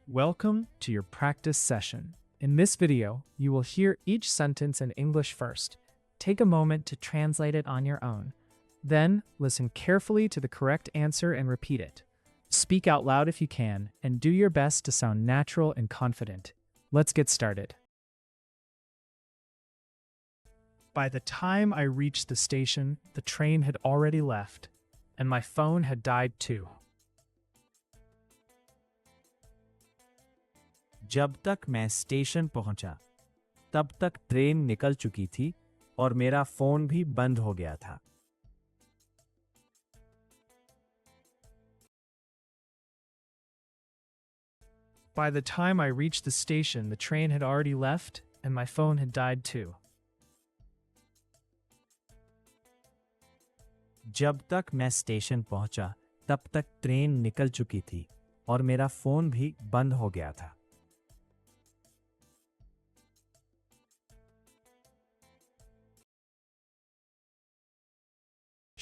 Welcome to your practice session. In this video, you will hear each sentence in English first. Take a moment to translate it on your own. Then, listen carefully to the correct answer and repeat it. Speak out loud if you can, and do your best to sound natural and confident. Let's get started. By the time I reached the station, the train had already left, and my phone had died too. जब तक मैं station पहुंचा, तब तक train निकल चुकी थी और मेरा फोन भी बंद हो गया था। By the time I reached the station, the train had already left, and my phone had died too. जब तक मैं स्टेशन पहुंचा, तब तक ट्रेन निकल चुकी थी और मेरा फोन भी बंद हो गया था।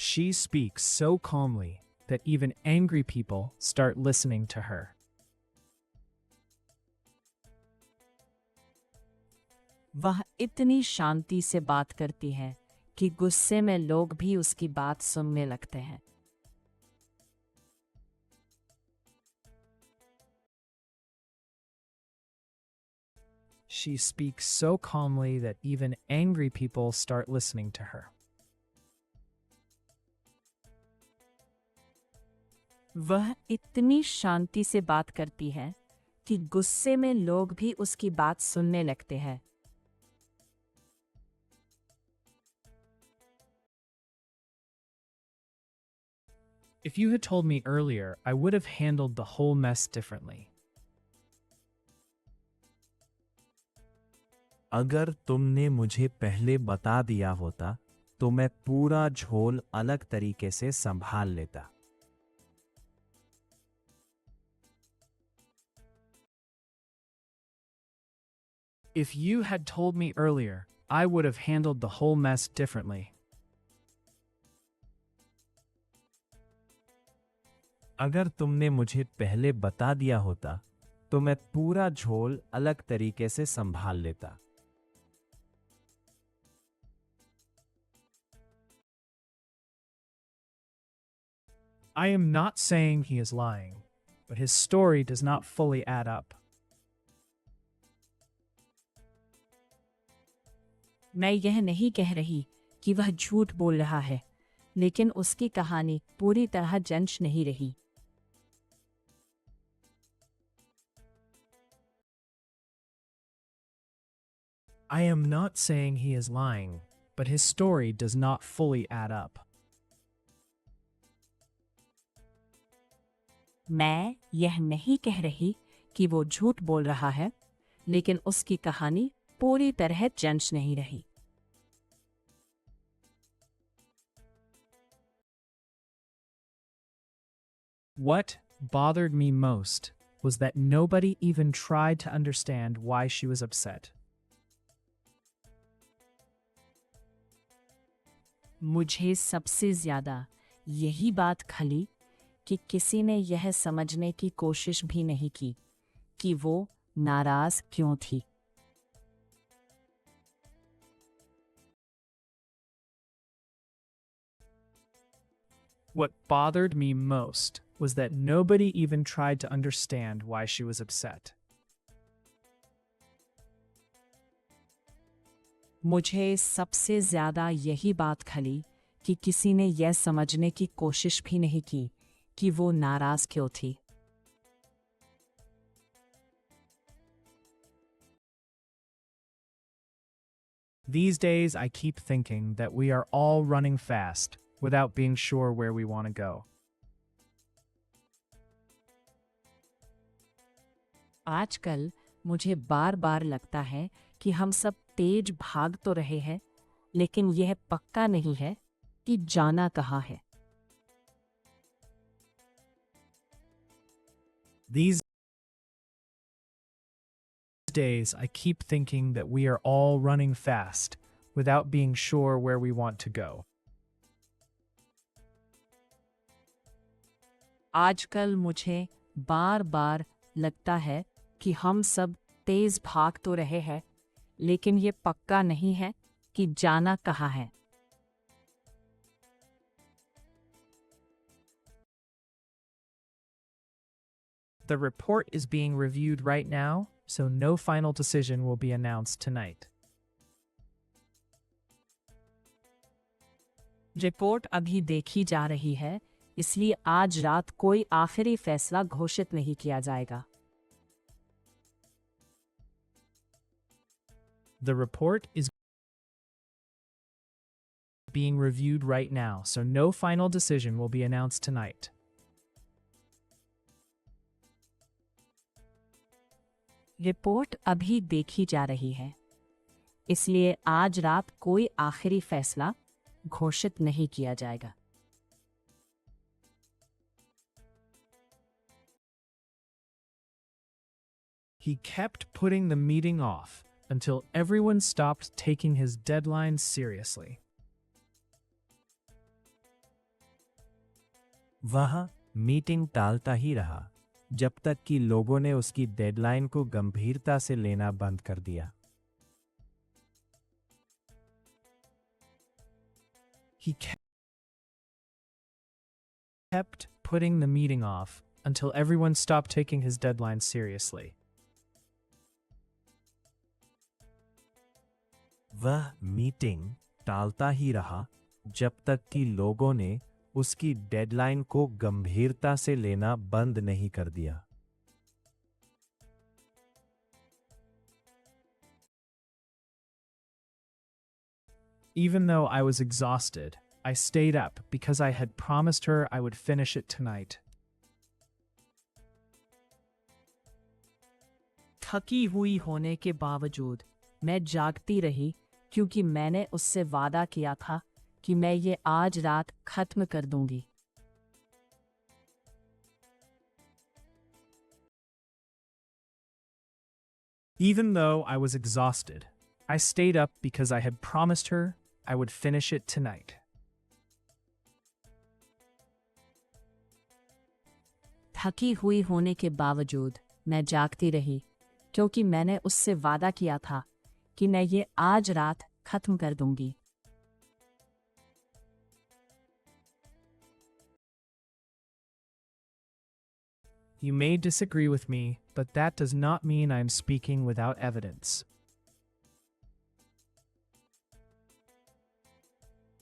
She speaks so calmly that even angry people start listening to her. वह इतनी शांति से बात करती है कि गुस्से में लोग भी उसकी बात सुनने लगते हैं। She speaks so calmly that even angry people start listening to her. वह इतनी शांति से बात करती है कि गुस्से में लोग भी उसकी बात सुनने लगते हैं। If you had told me earlier, I would have handled the whole mess differently. अगर तुमने मुझे पहले बता दिया होता, तो मैं पूरा झोल अलग तरीके से संभाल लेता। If you had told me earlier, I would have handled the whole mess differently. अगर तुमने मुझे पहले बता दिया होता, तो मैं पूरा झोल अलग तरीके से संभाल लेता। I am not saying he is lying, but his story does not fully add up. मैं यह नहीं कह रही कि वह झूठ बोल रहा है, लेकिन उसकी कहानी पूरी तरह जंच नहीं रही। I am not saying he is lying, but his story does not fully add up. मैं यह नहीं कह रही कि वो झूठ बोल रहा है, लेकिन उसकी कहानी पूरी तरह जंच नहीं रही। What bothered me most was that nobody even tried to understand why she was upset. मुझे सबसे ज्यादा यही बात खली कि किसी ने यह समझने की कोशिश भी नहीं की कि वो नाराज क्यों थी। What bothered me most was that nobody even tried to understand why she was upset. मुझे सबसे ज्यादा यही बात खली कि किसी ने यह समझने की कोशिश भी नहीं की कि वो नाराज क्यों थी। These days, I keep thinking that we are all running fast without being sure where we want to go. आजकल मुझे बार बार लगता है कि हम सब तेज भाग तो रहे हैं, लेकिन यह पक्का नहीं है कि जाना कहाँ है। These days, I keep thinking that we are all running fast without being sure where we want to go. आजकल मुझे बार बार लगता है कि हम सब तेज भाग तो रहे हैं, लेकिन ये पक्का नहीं है कि जाना कहाँ है। The report is being reviewed right now, so no final decision will be announced tonight. Report अभी देखी जा रही है, इसलिए आज रात कोई आखिरी फैसला घोषित नहीं किया जाएगा। The report is being reviewed right now, so no final decision will be announced tonight. Report अभी देखी जा रही है, इसलिए आज रात कोई आखिरी फैसला घोषित नहीं किया जाएगा। He kept putting the meeting off until everyone stopped taking his deadline seriously. वह मीटिंग टालता ही रहा जब तक कि लोगों ने उसकी डेडलाइन को गंभीरता से लेना बंद कर दिया। He kept putting the meeting off until everyone stopped taking his deadline seriously. वह मीटिंग टालता ही रहा जब तक कि लोगों ने उसकी डेडलाइन को गंभीरता से लेना बंद नहीं कर दिया। Even though I was exhausted, I stayed up because I had promised her I would finish it tonight. थकी हुई होने के बावजूद मैं जागती रही क्योंकि मैंने उससे वादा किया था कि मैं ये आज रात खत्म कर दूंगी। Even though I was exhausted, I stayed up because I had promised her I would finish it tonight. थकी हुई होने के बावजूद मैं जागती रही क्योंकि मैंने उससे वादा किया था कि मैं ये आज रात खत्म कर दूंगी। You may disagree with me, but that does not mean I am speaking without evidence.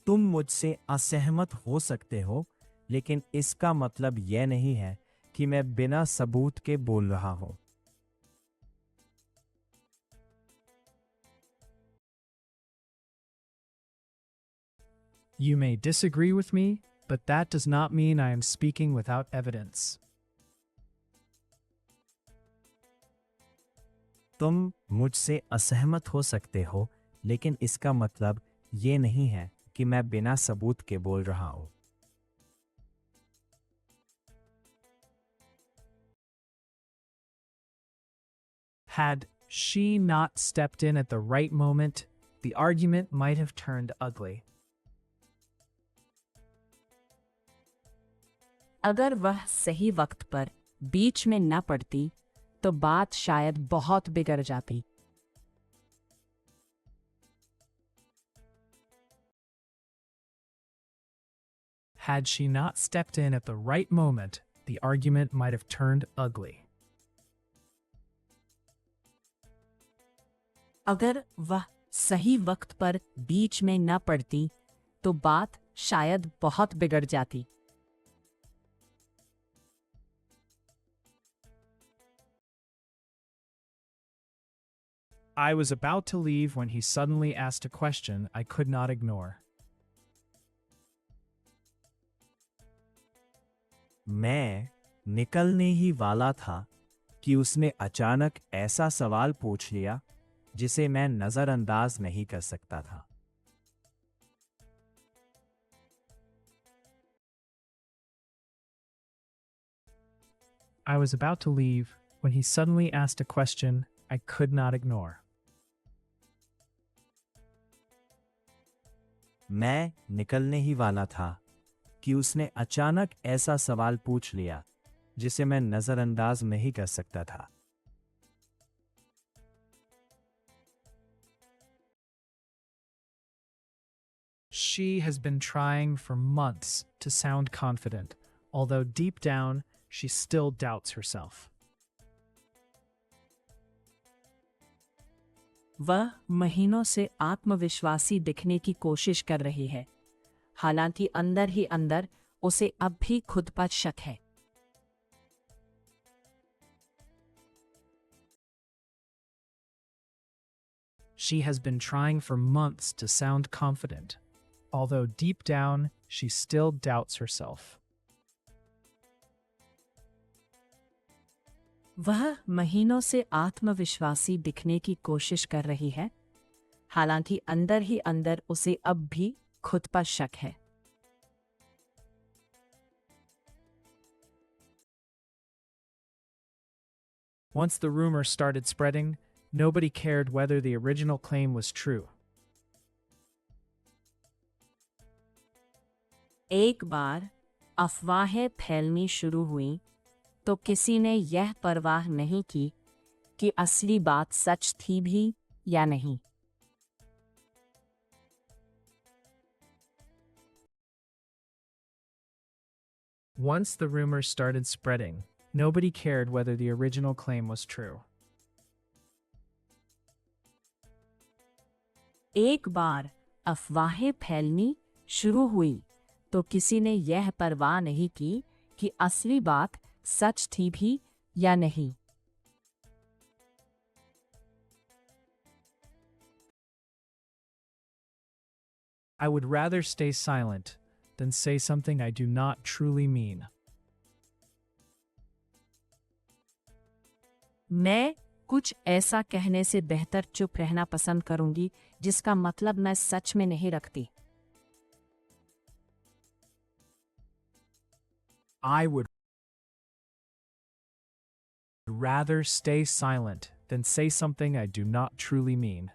तुम मुझसे असहमत हो सकते हो, लेकिन इसका मतलब यह नहीं है कि मैं बिना सबूत के बोल रहा हूं। You may disagree with me, but that does not mean I am speaking without evidence. तुम मुझसे असहमत हो सकते हो, लेकिन इसका मतलब ये नहीं है कि मैं बिना सबूत के बोल रहा हूं। Had she not stepped in at the right moment, the argument might have turned ugly. अगर वह सही वक्त पर बीच में न पड़ती तो बात शायद बहुत बिगड़ जाती। Had she not stepped in at the right moment, the argument might have turned ugly. अगर वह सही वक्त पर बीच में न पड़ती तो बात शायद बहुत बिगड़ जाती। I was about to leave when he suddenly asked a question I could not ignore. मैं निकलने ही वाला था कि उसने अचानक ऐसा सवाल पूछ लिया जिसे मैं नजरअंदाज नहीं कर सकता था। I was about to leave when he suddenly asked a question I could not ignore. मैं निकलने ही वाला था कि उसने अचानक ऐसा सवाल पूछ लिया जिसे मैं नजरअंदाज नहीं कर सकता था। She has been trying for months to sound confident, although deep down, she still doubts herself. वह महीनों से आत्मविश्वासी दिखने की कोशिश कर रही है, हालांकि अंदर ही अंदर उसे अब भी खुद पर शक है। She has been trying for months to sound confident, although deep down, she still doubts herself. वह महीनों से आत्मविश्वासी दिखने की कोशिश कर रही है, हालांकि अंदर ही अंदर उसे अब भी खुद पर शक है। Once the rumor started spreading, nobody cared whether the original claim was true. एक बार अफवाहें फैलनी शुरू हुई तो किसी ने यह परवाह नहीं की कि असली बात सच थी भी या नहीं। Once the rumors started spreading, nobody cared whether the original claim was true. एक बार अफवाहें फैलनी शुरू हुई तो किसी ने यह परवाह नहीं की कि असली बात सच थी भी या नहीं। I would rather stay silent than say something I do not truly mean. मैं कुछ ऐसा कहने से बेहतर चुप रहना पसंद करूंगी जिसका मतलब मैं सच में नहीं रखती। I would rather stay silent than say something I do not truly mean.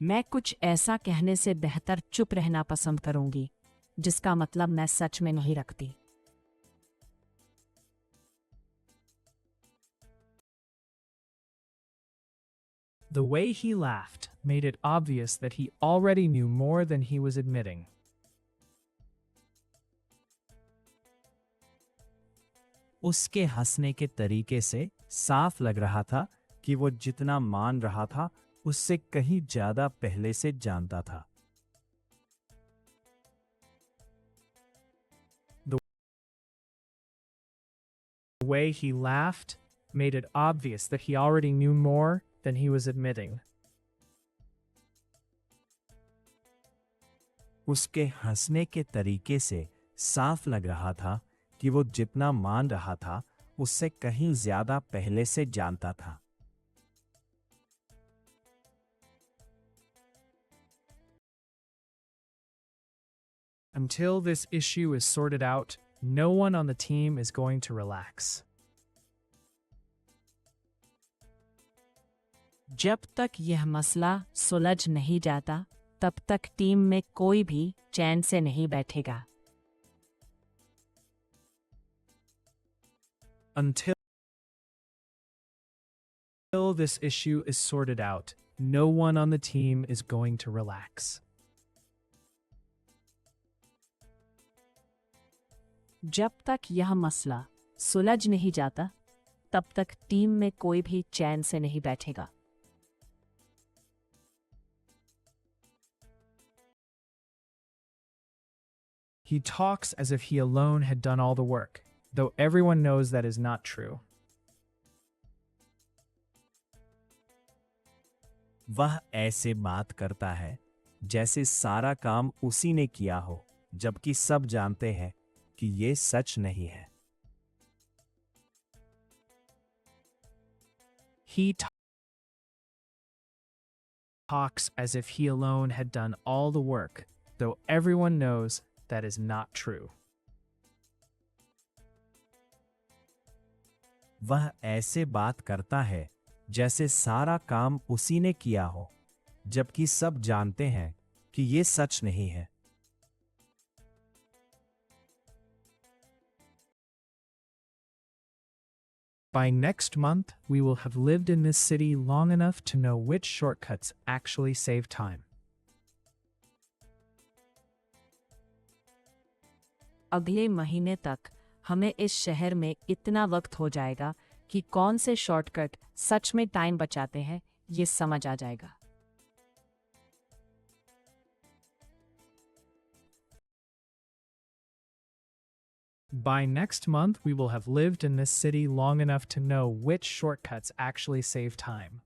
मैं कुछ ऐसा कहने से बेहतर चुप रहना पसंद करूंगी जिसका मतलब मैं सच में नहीं रखती। The way he laughed made it obvious that he already knew more than he was admitting. उसके हंसने के तरीके से साफ लग रहा था कि वो जितना मान रहा था उससे कहीं ज्यादा पहले से जानता था। The way he laughed made it obvious that he already knew more than he was admitting. उसके हंसने के तरीके से साफ लग रहा था कि वो जितना मान रहा था उससे कहीं ज्यादा पहले से जानता था। Until this issue is sorted out, no one on the team is going to relax. जब तक यह मसला सुलझ नहीं जाता, तब तक टीम में कोई भी चैन से नहीं बैठेगा। Until this issue is sorted out, no one on the team is going to relax. जब तक यह मसला सुलझ नहीं जाता, तब तक टीम में कोई भी चैन से नहीं बैठेगा। He talks as if he alone had done all the work, though everyone knows that is not true. वह ऐसे बात करता है जैसे सारा काम उसी ने किया हो, जबकि सब जानते हैं कि ये सच नहीं है। He talks as if he alone had done all the work, though everyone knows that is not true. वह ऐसे बात करता है जैसे सारा काम उसी ने किया हो, जबकि सब जानते हैं कि ये सच नहीं है। By next month, we will have lived in this city long enough to know which shortcuts actually save time. अगले महीने तक हमें इस शहर में इतना वक्त हो जाएगा कि कौन से शॉर्टकट सच में टाइम बचाते हैं ये समझ आ जाएगा. By next month, we will have lived in this city long enough to know which shortcuts actually save time.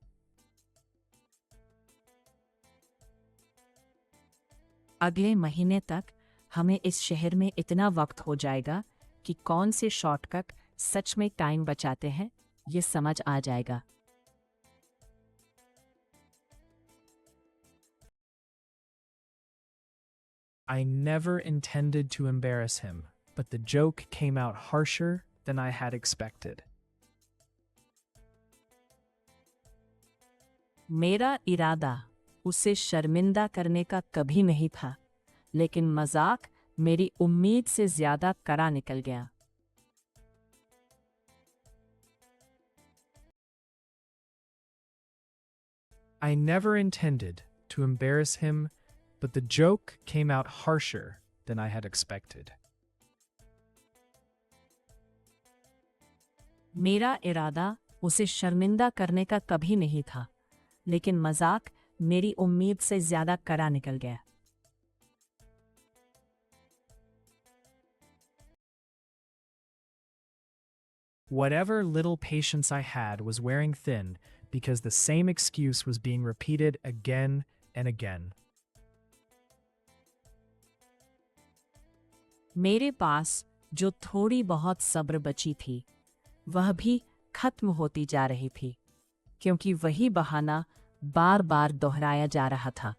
अगले महीने तक हमें इस शहर में इतना वक्त हो जाएगा कि कौन से शॉर्टकट सच में टाइम बचाते हैं ये समझ आ जाएगा. I never intended to embarrass him, but the joke came out harsher than I had expected. मेरा इरादा उसे शर्मिंदा करने का कभी नहीं था, लेकिन मजाक मेरी उम्मीद से ज्यादा कड़ा निकल गया. I never intended to embarrass him, but the joke came out harsher than I had expected. मेरा इरादा उसे शर्मिंदा करने का कभी नहीं था, लेकिन मजाक मेरी उम्मीद से ज्यादा कड़ा निकल गया. Whatever little patience I had was wearing thin because the same excuse was being repeated again and again. मेरे पास जो थोड़ी बहुत सब्र बची थी, वह भी खत्म होती जा रही थी, क्योंकि वही बहाना बार बार दोहराया जा रहा था.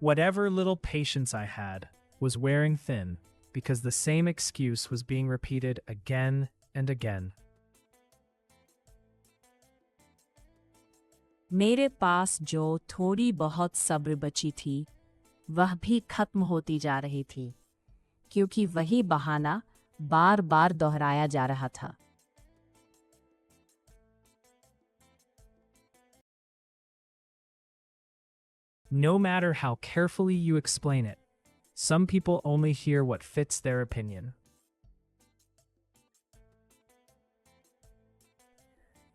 Whatever little patience I had was wearing thin because the same excuse was being repeated again and again. मेरे पास जो थोड़ी बहुत सब्र बची थी, वह भी खत्म होती जा रही थी, क्योंकि वही बहाना बार बार दोहराया जा रहा था. No matter how carefully you explain it, some people only hear what fits their opinion.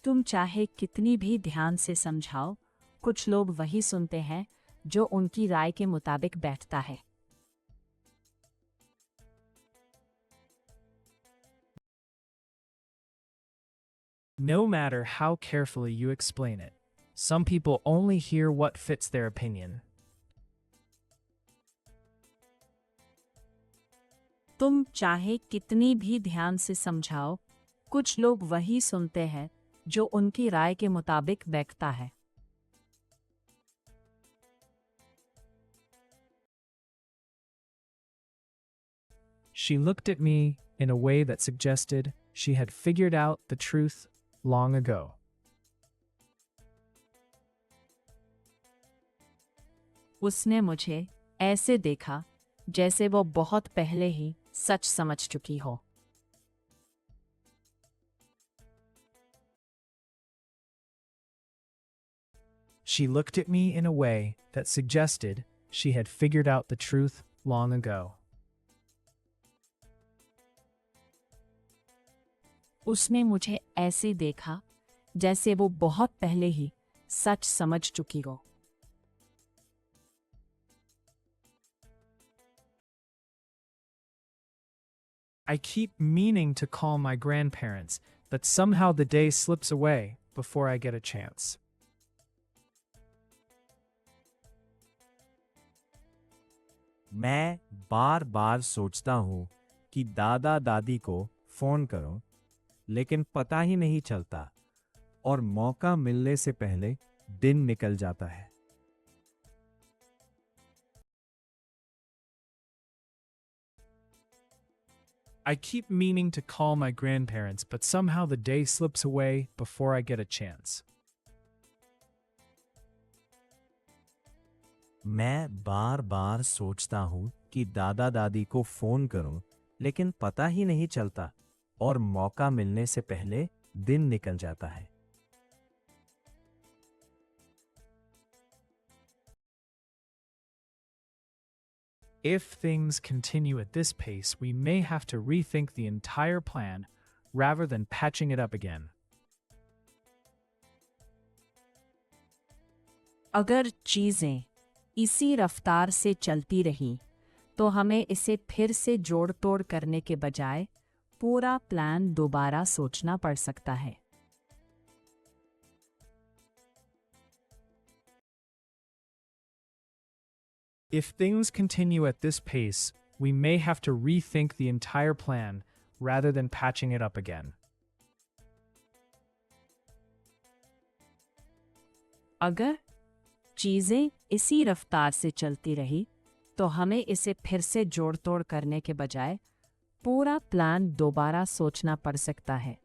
तुम चाहे कितनी भी ध्यान से समझाओ, कुछ लोग वही सुनते हैं जो उनकी राय के मुताबिक बैठता है. No matter how carefully you explain it, some people only hear what fits their opinion. तुम चाहे कितनी भी ध्यान से समझाओ, कुछ लोग वही सुनते हैं जो उनकी राय के मुताबिक बैठता है. She looked at me in a way that suggested she had figured out the truth long ago. उसने मुझे ऐसे देखा जैसे वो बहुत पहले ही सच समझ चुकी हो. She looked at me in a way that suggested she had figured out the truth long ago. उसने मुझे ऐसे देखा जैसे वो बहुत पहले ही सच समझ चुकी हो. I keep meaning to call my grandparents, but somehow the day slips away before I get a chance. मैं बार बार सोचता हूँ कि दादा दादी को फोन करूं, लेकिन पता ही नहीं चलता और मौका मिलने से पहले दिन निकल जाता है. I keep meaning to call my grandparents, but somehow the day slips away before I get a chance. मैं बार बार सोचता हूँ कि दादा दादी को फोन करूं, लेकिन पता ही नहीं चलता और मौका मिलने से पहले दिन निकल जाता है। If things continue at this pace, we may have to rethink the entire plan rather than patching it up again. अगर चीज़ें इसी रफ्तार से चलती रहीं तो हमें इसे फिर से जोड़ तोड़ करने के बजाय पूरा प्लान दोबारा सोचना पड़ सकता है। If things continue at this pace, we may have to rethink the entire plan rather than patching it up again. अगर चीज़ें इसी रफ्तार से चलती रही तो हमें इसे फिर से जोड़ तोड़ करने के बजाय पूरा प्लान दोबारा सोचना पड़ सकता है।